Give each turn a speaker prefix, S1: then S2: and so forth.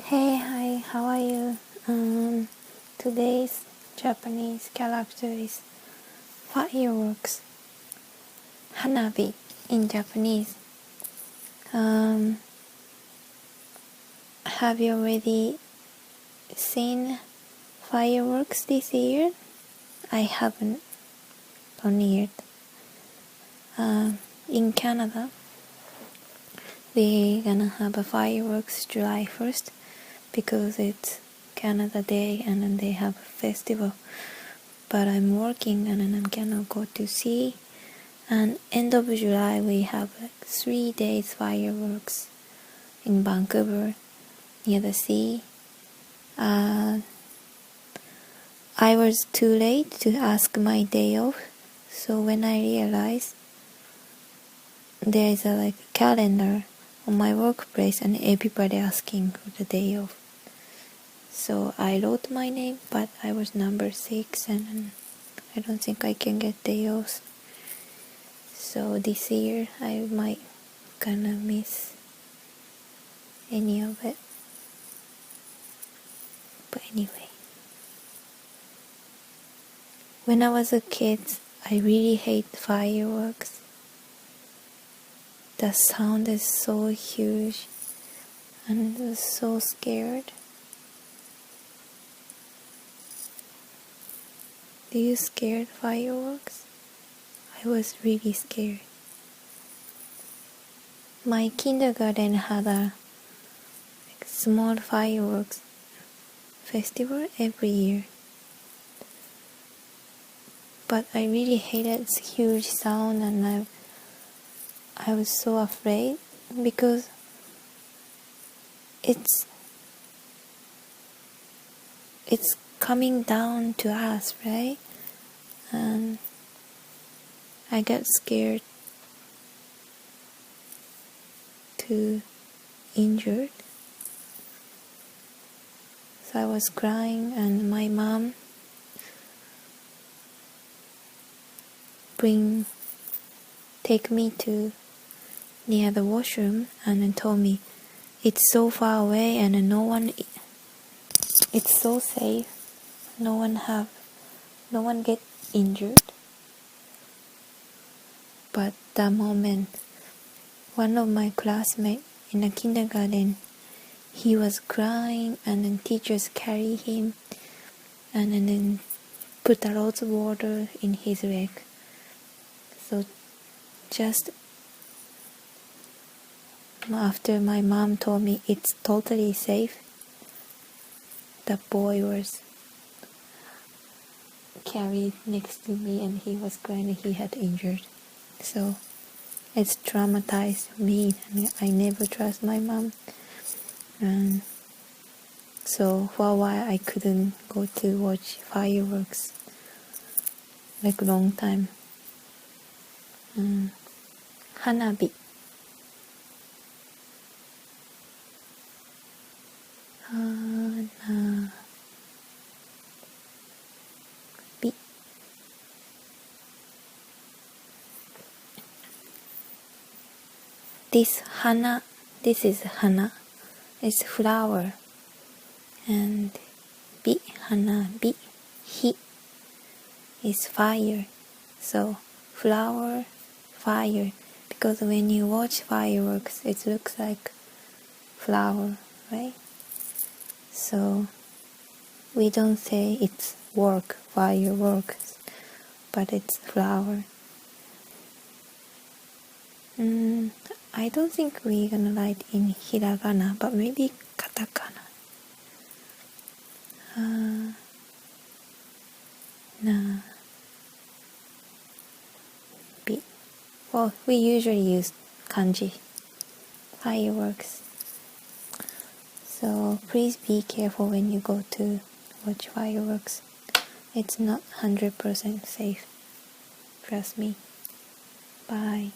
S1: Hey, hi, how are you? Today's Japanese character is fireworks. Hanabi in Japanese. Have you already seen fireworks this year? I haven't, not yet. In Canada, we're gonna have a fireworks July 1st because it's Canada Day and then they have a festival. But I'm working and then I cannot go to see. And end of July we have 3 days fireworks in Vancouver near the sea. I was too late to ask my day off, so when I realized there is a calendar on my workplace and everybody asking for the day off. So I wrote my name, but I was number 6 and I don't think I can get day off. So this year I might gonna miss any of it. But anyway. When I was a kid, I really hate fireworks. The sound is so huge and I was so scared. Do you scared fireworks? I was really scared. My kindergarten had a small fireworks festival every year. But I really hated this huge sound and I was so afraid because it's coming down to us, right? And I got scared to injured. So I was crying and my mom take me to near the washroom and then told me it's so far away and it's so safe. No one get injured. But that moment, one of my classmates in the kindergarten, he was crying and then teachers carry him and then put a lot of water in his leg. So just after my mom told me it's totally safe, the boy was carried next to me and he was crying and he had injured. So it's traumatized me and I never trust my mom. And so for a while I couldn't go to watch fireworks long time. Hanabi. Hanabi. This is hana, it's flower, and hanabi, hi is fire. So flower, fire, because when you watch fireworks, it looks like flower, right? So we don't say it's fireworks, but it's flower. I don't think we're gonna write in hiragana, but maybe katakana. Well, we usually use kanji, fireworks. So please be careful when you go to watch fireworks. It's not 100% safe. Trust me. Bye.